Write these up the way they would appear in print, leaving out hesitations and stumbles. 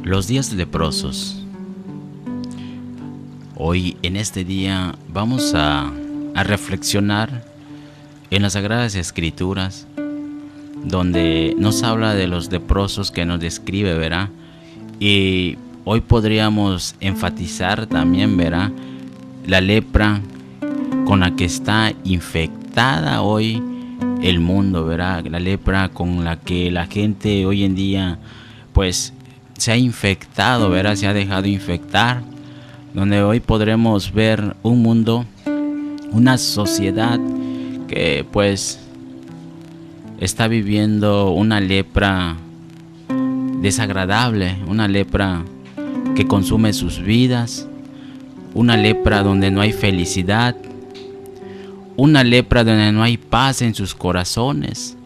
Los días leprosos. Hoy en este día vamos a reflexionar en las Sagradas Escrituras, donde nos habla de los leprosos que nos describe, ¿verdad? Y hoy podríamos enfatizar también, ¿verdad?, la lepra con la que está infectada hoy el mundo, ¿verdad? La lepra con la que la gente hoy en día pues se ha infectado, ¿verdad? Se ha dejado infectar, donde hoy podremos ver un mundo, una sociedad que pues está viviendo una lepra desagradable, una lepra que consume sus vidas, una lepra donde no hay felicidad, una lepra donde no hay paz en sus corazones.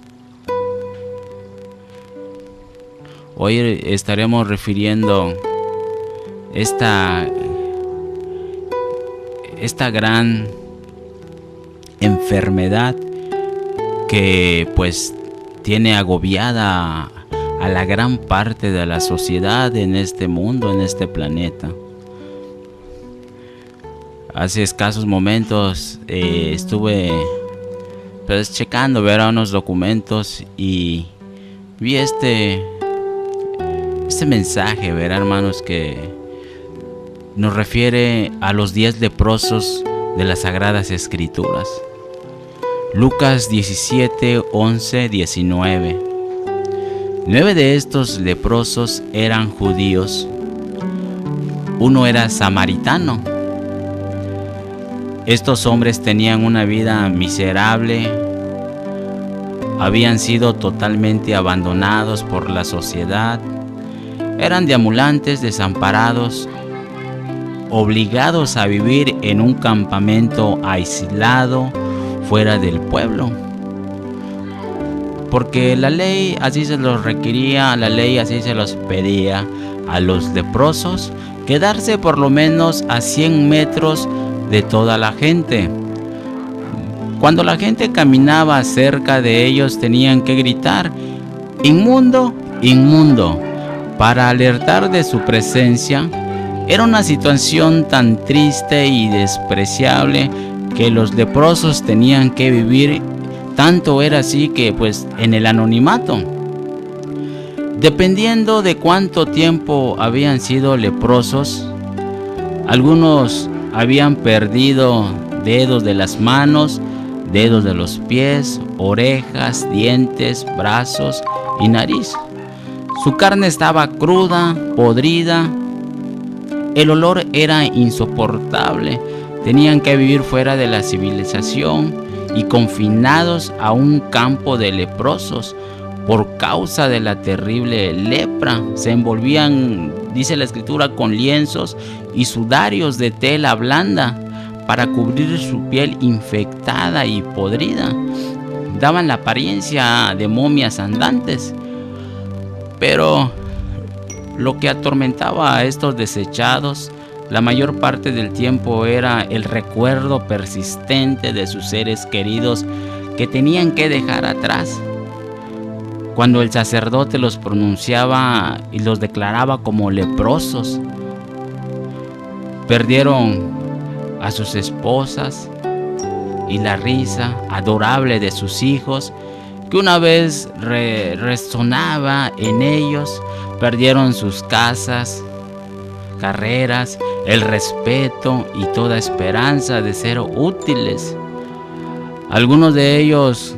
Hoy estaremos refiriendo esta gran enfermedad que pues tiene agobiada a la gran parte de la sociedad en este mundo, en este planeta. Hace escasos momentos estuve pues checando, ver unos documentos y vi este mensaje, ver, hermanos, que nos refiere a los 10 leprosos de las Sagradas Escrituras. Lucas 17, 11, 19. 9 de estos leprosos eran judíos. Uno era samaritano. Estos hombres tenían una vida miserable. Habían sido totalmente abandonados por la sociedad. Eran deambulantes, desamparados, obligados a vivir en un campamento aislado fuera del pueblo, porque la ley así se los requería, la ley así se los pedía a los leprosos, quedarse por lo menos a 100 metros de toda la gente. Cuando la gente caminaba cerca de ellos tenían que gritar: "Inmundo, inmundo", para alertar de su presencia. Era una situación tan triste y despreciable que los leprosos tenían que vivir. Tanto era así que pues en el anonimato. Dependiendo de cuánto tiempo habían sido leprosos, algunos habían perdido dedos de las manos, dedos de los pies, orejas, dientes, brazos y nariz. Su carne estaba cruda, podrida. El olor era insoportable. Tenían que vivir fuera de la civilización y confinados a un campo de leprosos por causa de la terrible lepra. Se envolvían, dice la Escritura, con lienzos y sudarios de tela blanda para cubrir su piel infectada y podrida. Daban la apariencia de momias andantes. Pero lo que atormentaba a estos desechados la mayor parte del tiempo era el recuerdo persistente de sus seres queridos que tenían que dejar atrás. Cuando el sacerdote los pronunciaba y los declaraba como leprosos, perdieron a sus esposas y la risa adorable de sus hijos, que una vez resonaba en ellos. Perdieron sus casas, carreras, el respeto y toda esperanza de ser útiles. Algunos de ellos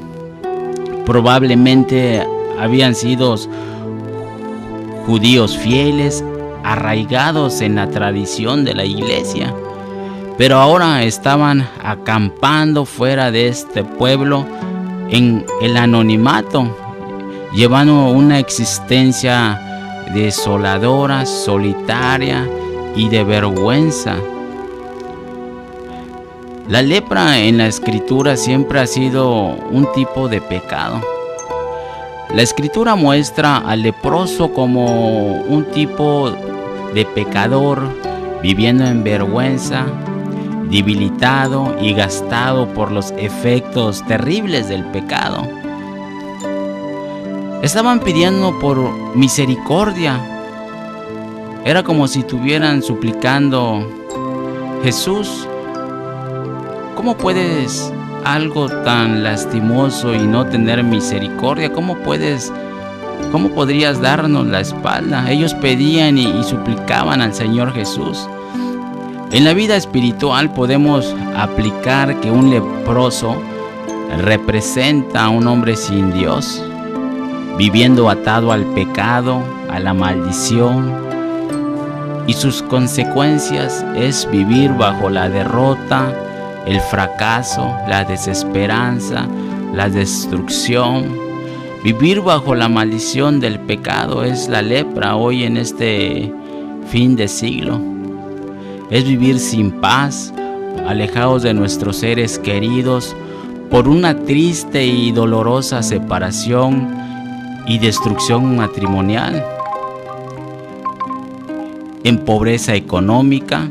probablemente habían sido judíos fieles, arraigados en la tradición de la iglesia, pero ahora estaban acampando fuera de este pueblo en el anonimato, llevando una existencia desoladora, solitaria y de vergüenza. La lepra en la Escritura siempre ha sido un tipo de pecado. La Escritura muestra al leproso como un tipo de pecador viviendo en vergüenza, debilitado y gastado por los efectos terribles del pecado. Estaban pidiendo por misericordia, Era como si estuvieran suplicando: Jesús, ¿cómo puedes algo tan lastimoso y no tener misericordia? ¿Cómo podrías darnos la espalda? Ellos pedían y suplicaban al Señor Jesús. En la vida espiritual podemos aplicar que un leproso representa a un hombre sin Dios, viviendo atado al pecado, a la maldición, y sus consecuencias es vivir bajo la derrota, el fracaso, la desesperanza, la destrucción. Vivir bajo la maldición del pecado es la lepra hoy en este fin de siglo. Es vivir sin paz, alejados de nuestros seres queridos por una triste y dolorosa separación y destrucción matrimonial. En pobreza económica,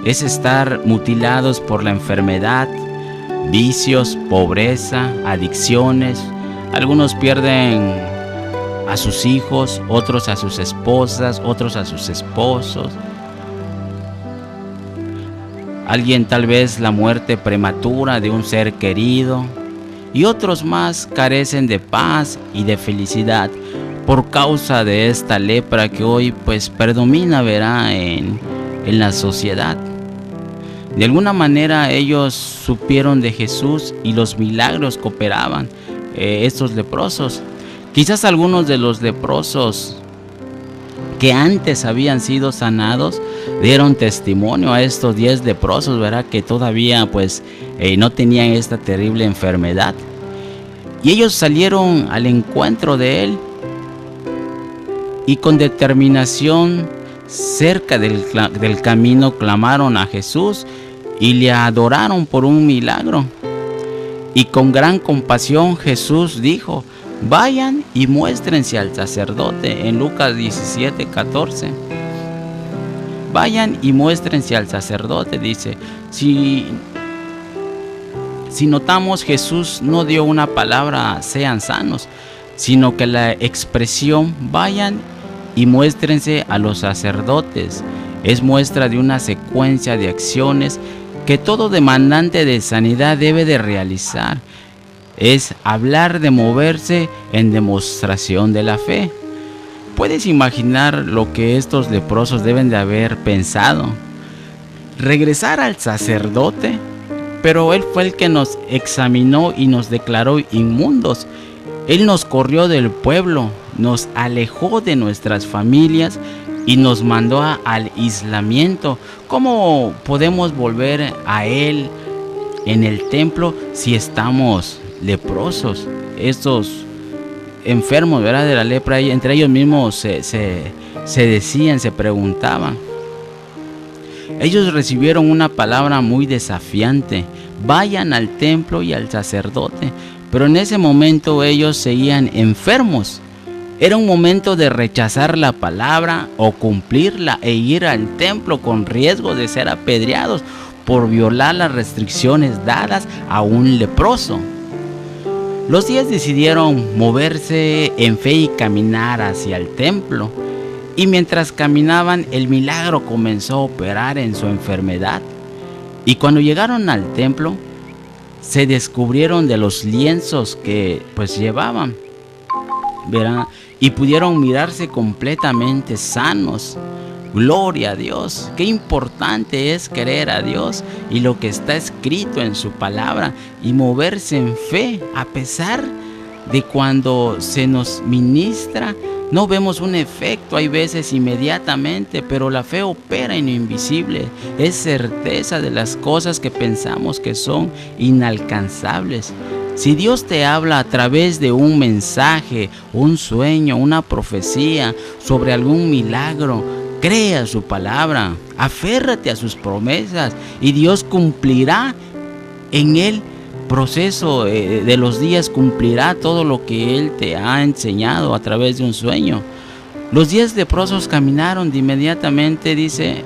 es estar mutilados por la enfermedad, vicios, pobreza, adicciones. Algunos pierden a sus hijos, otros a sus esposas, otros a sus esposos. Alguien tal vez la muerte prematura de un ser querido, y otros más carecen de paz y de felicidad por causa de esta lepra que hoy pues predomina, verá, en la sociedad. De alguna manera ellos supieron de Jesús y los milagros que operaban estos leprosos. Quizás algunos de los leprosos que antes habían sido sanados dieron testimonio a estos 10 leprosos, ¿verdad?, que todavía pues no tenían esta terrible enfermedad. Y ellos salieron al encuentro de él y con determinación cerca del camino clamaron a Jesús y le adoraron por un milagro. Y con gran compasión Jesús dijo: vayan y muéstrense al sacerdote, en Lucas 17:14. Vayan y muéstrense al sacerdote, dice. Si notamos, Jesús no dio una palabra sean sanos, sino que la expresión vayan y muéstrense a los sacerdotes es muestra de una secuencia de acciones que todo demandante de sanidad debe de realizar. Es hablar de moverse en demostración de la fe. ¿Puedes imaginar lo que estos leprosos deben de haber pensado? Regresar al sacerdote, pero él fue el que nos examinó y nos declaró inmundos. Él nos corrió del pueblo, nos alejó de nuestras familias y nos mandó al aislamiento. ¿Cómo podemos volver a él en el templo si estamos leprosos? Estos enfermos, ¿verdad?, de la lepra, entre ellos mismos se decían, se preguntaban. Ellos recibieron una palabra muy desafiante: vayan al templo y al sacerdote. Pero en ese momento ellos seguían enfermos. Era un momento de rechazar la palabra o cumplirla e ir al templo con riesgo de ser apedreados por violar las restricciones dadas a un leproso. Los 10 decidieron moverse en fe y caminar hacia el templo. Y mientras caminaban, el milagro comenzó a operar en su enfermedad. Y cuando llegaron al templo, se descubrieron de los lienzos que pues llevaban, ¿verdad?, y pudieron mirarse completamente sanos. Gloria a Dios. Qué importante es creer a Dios y lo que está escrito en su palabra y moverse en fe a pesar de cuando se nos ministra. No vemos un efecto, hay veces inmediatamente, pero la fe opera en lo invisible. Es certeza de las cosas que pensamos que son inalcanzables. Si Dios te habla a través de un mensaje, un sueño, una profecía sobre algún milagro, crea su palabra, aférrate a sus promesas y Dios cumplirá en el proceso de los días, cumplirá todo lo que Él te ha enseñado a través de un sueño. Los 10 leprosos caminaron de inmediatamente, dice,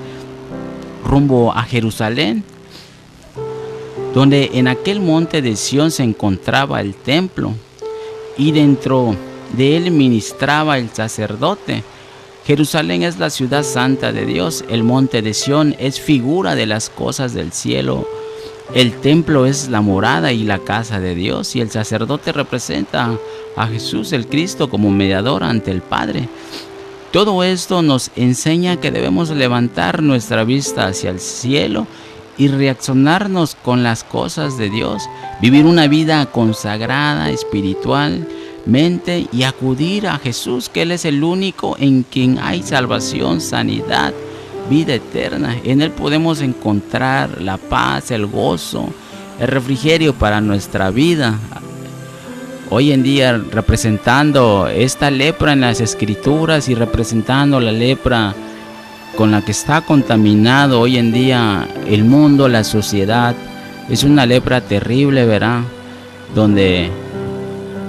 rumbo a Jerusalén, donde en aquel monte de Sión se encontraba el templo y dentro de él ministraba el sacerdote. Jerusalén es la ciudad santa de Dios, el monte de Sión es figura de las cosas del cielo, el templo es la morada y la casa de Dios, y el sacerdote representa a Jesús el Cristo como mediador ante el Padre. Todo esto nos enseña que debemos levantar nuestra vista hacia el cielo y reaccionarnos con las cosas de Dios, vivir una vida consagrada espiritualmente y acudir a Jesús, que Él es el único en quien hay salvación, sanidad, vida eterna. En Él podemos encontrar la paz, el gozo, el refrigerio para nuestra vida. Hoy en día, representando esta lepra en las Escrituras y representando la lepra con la que está contaminado hoy en día el mundo, la sociedad, es una lepra terrible, ¿verdad? Donde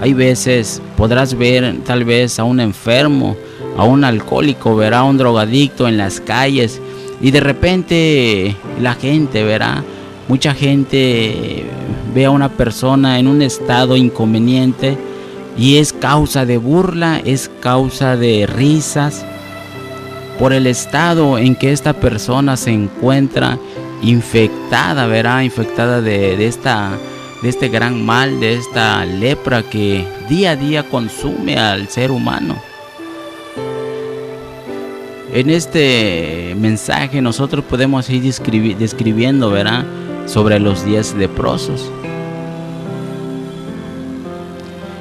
hay veces podrás ver tal vez a un enfermo, a un alcohólico, verá a un drogadicto en las calles, y de repente la gente, verá, mucha gente ve a una persona en un estado inconveniente y es causa de burla, es causa de risas por el estado en que esta persona se encuentra infectada, verá, infectada de este gran mal, de esta lepra que día a día consume al ser humano. En este mensaje nosotros podemos ir describiendo, ¿verdad?, sobre los 10 leprosos.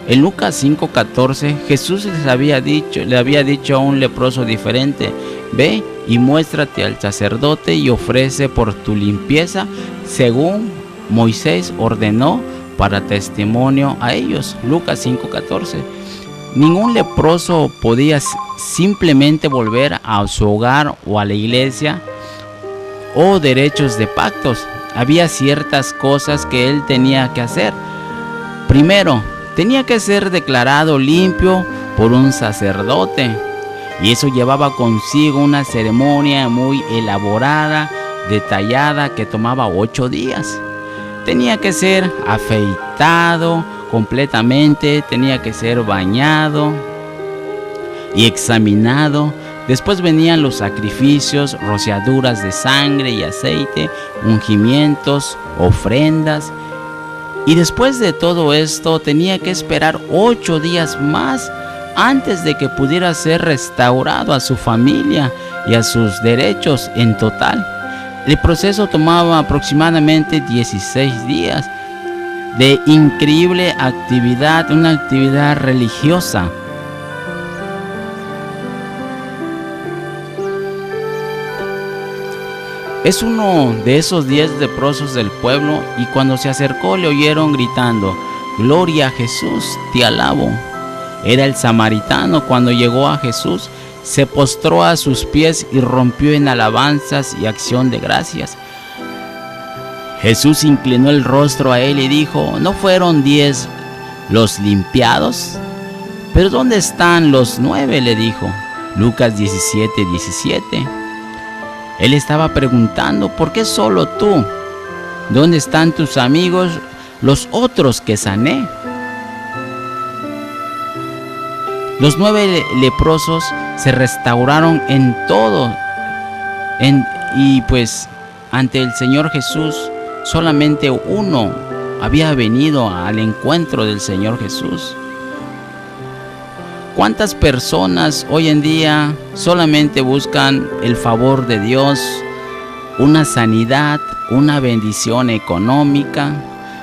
En Lucas 5:14, Jesús le había dicho a un leproso diferente: ve y muéstrate al sacerdote y ofrece por tu limpieza según Moisés ordenó para testimonio a ellos. Lucas 5:14. Ningún leproso podía simplemente volver a su hogar o a la iglesia o derechos de pactos. Había ciertas cosas que él tenía que hacer. Primero, tenía que ser declarado limpio por un sacerdote, y eso llevaba consigo una ceremonia muy elaborada, detallada, que tomaba 8 días. Tenía que ser afeitado completamente, tenía que ser bañado y examinado. Después venían los sacrificios, rociaduras de sangre y aceite, ungimientos, ofrendas. Y después de todo esto tenía que esperar 8 días más antes de que pudiera ser restaurado a su familia y a sus derechos en total. El proceso tomaba aproximadamente 16 días de increíble actividad, una actividad religiosa. Es uno de esos 10 leprosos del pueblo, y cuando se acercó le oyeron gritando: «Gloria a Jesús, te alabo». Era el samaritano. Cuando llegó a Jesús, se postró a sus pies y rompió en alabanzas y acción de gracias. Jesús inclinó el rostro a él y dijo: ¿no fueron 10 los limpiados? ¿Pero dónde están los 9? le dijo. Lucas 17:17. Él estaba preguntando: ¿por qué solo tú? ¿Dónde están tus amigos, los otros que sané? Los 9 leprosos se restauraron en todo, y pues ante el Señor Jesús solamente uno había venido al encuentro del Señor Jesús. ¿Cuántas personas hoy en día solamente buscan el favor de Dios, una sanidad, una bendición económica,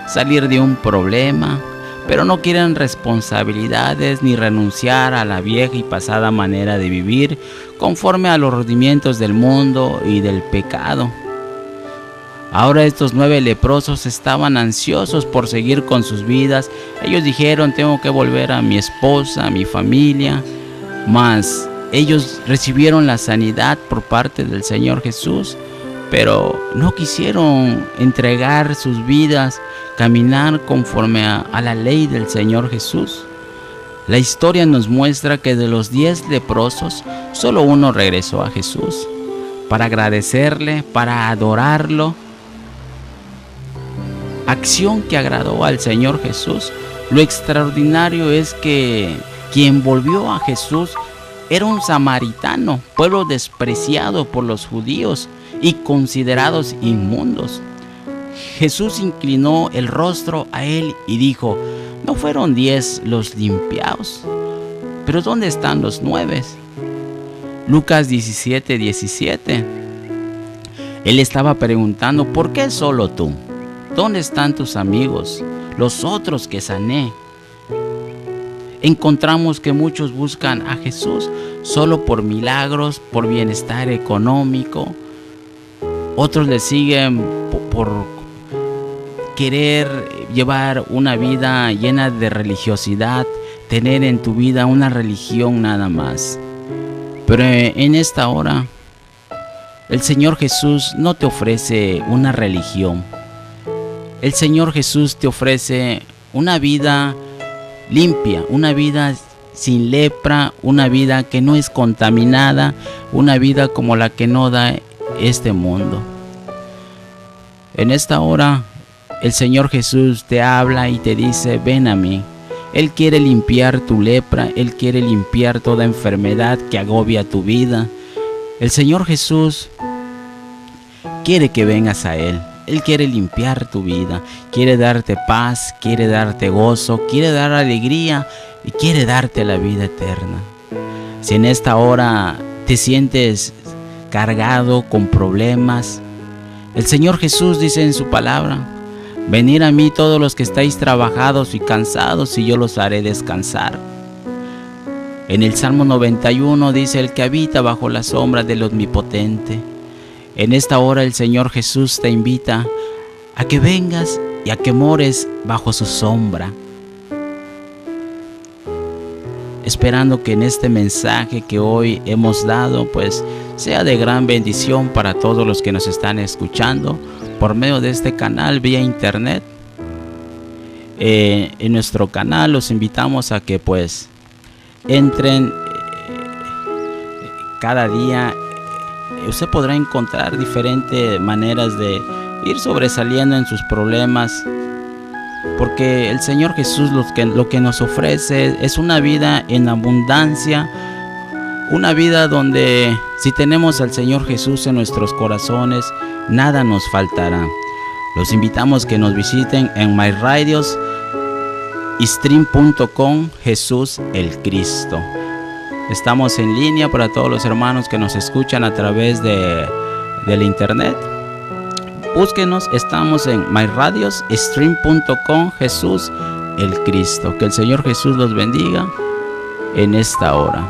salir de un problema, pero no quieren responsabilidades ni renunciar a la vieja y pasada manera de vivir conforme a los rudimentos del mundo y del pecado? Ahora estos 9 leprosos estaban ansiosos por seguir con sus vidas. Ellos dijeron: tengo que volver a mi esposa, a mi familia. Mas ellos recibieron la sanidad por parte del Señor Jesús, pero no quisieron entregar sus vidas, caminar conforme a la ley del Señor Jesús. La historia nos muestra que de los 10 leprosos, solo uno regresó a Jesús para agradecerle, para adorarlo. Acción que agradó al Señor Jesús. Lo extraordinario es que quien volvió a Jesús Era un samaritano, pueblo despreciado por los judíos y considerados inmundos. Jesús inclinó el rostro a él y dijo: ¿no fueron 10 los limpiados? ¿Pero dónde están los 9? Lucas 17:17. Él estaba preguntando: ¿por qué solo tú? ¿Dónde están tus amigos, los otros que sané? Encontramos que muchos buscan a Jesús solo por milagros, por bienestar económico. Otros le siguen por querer llevar una vida llena de religiosidad, tener en tu vida una religión nada más. Pero en esta hora, el Señor Jesús no te ofrece una religión. El Señor Jesús te ofrece una vida limpia, una vida sin lepra, una vida que no es contaminada, una vida como la que no da este mundo. En esta hora, el Señor Jesús te habla y te dice: ven a mí. Él quiere limpiar tu lepra, Él quiere limpiar toda enfermedad que agobia tu vida. El Señor Jesús quiere que vengas a Él. Él quiere limpiar tu vida, quiere darte paz, quiere darte gozo, quiere dar alegría y quiere darte la vida eterna. Si en esta hora te sientes cargado con problemas, el Señor Jesús dice en su palabra: venid a mí todos los que estáis trabajados y cansados, y yo los haré descansar. En el Salmo 91 dice: el que habita bajo la sombra del Omnipotente. En esta hora el Señor Jesús te invita a que vengas y a que mores bajo su sombra, esperando que en este mensaje que hoy hemos dado pues sea de gran bendición para todos los que nos están escuchando por medio de este canal vía internet. En nuestro canal los invitamos a que pues entren cada día. Usted podrá encontrar diferentes maneras de ir sobresaliendo en sus problemas, porque el Señor Jesús lo que nos ofrece es una vida en abundancia, una vida donde si tenemos al Señor Jesús en nuestros corazones, nada nos faltará. Los invitamos que nos visiten en myradiosstream.com, Jesús el Cristo. Estamos en línea para todos los hermanos que nos escuchan a través del internet. Búsquenos, estamos en myradiosstream.com, Jesús el Cristo. Que el Señor Jesús los bendiga en esta hora.